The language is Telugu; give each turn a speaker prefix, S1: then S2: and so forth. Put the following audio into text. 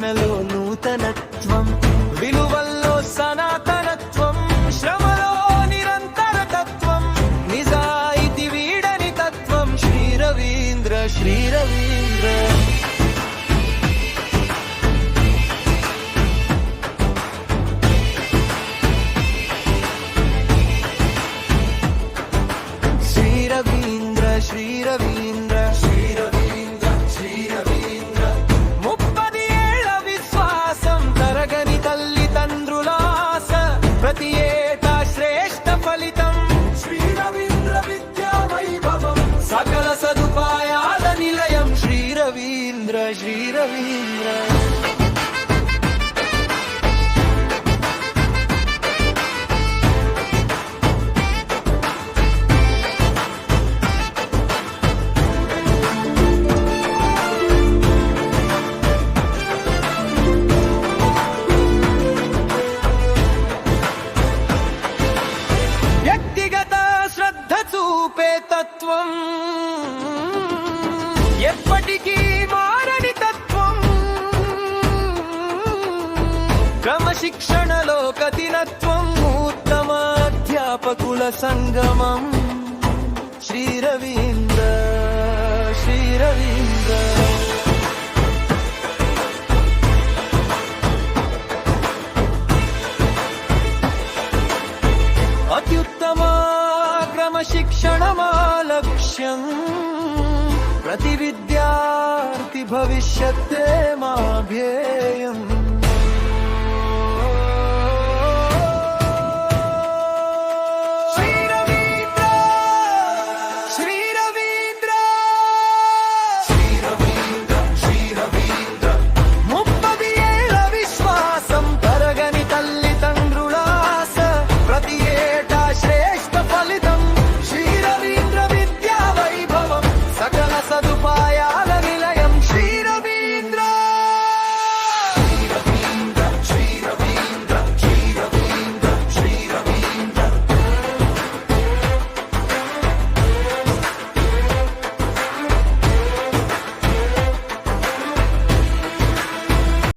S1: బోధనలో నూతనత్వం, విలువల్లో సనాతనత్వం, శ్రమలో నిరంతరతత్వం, నిజాయితీ వీడని తత్వం. శ్రీ రవీంద్ర, శ్రీ రవీంద్ర. శ్రీ రవీంద్ర, శ్రీ రవీంద్ర, శ్రీ రవీంద్ర, శ్రీ రవీంద్ర. 30 ఏళ్ల విశ్వాసం, తరగని తల్లిదండ్రుల ఆశ, ప్రతి ఏటా శ్రేష్ఠ ఫలితం. శ్రీ రవీంద్ర విద్యా వైభవం, సకల సదుపాయాల నిలయం. శ్రీ రవీంద్ర, శ్రీ రవీంద్ర. వ్యక్తిగత శ్రద్ధ చూపే తత్వం, ఎప్పటికీ మారని తత్వం, క్రమశిక్షణలో కఠినత్వం, ఉత్తమ అధ్యాపకుల సంగమం. శ్రీ రవీంద్ర, శ్రీ రవీంద్ర. అత్యుత్తమ క్రమశిక్షణమా లక్ష్యం, ప్రతి విద్యార్థి భవిష్యత్తే మా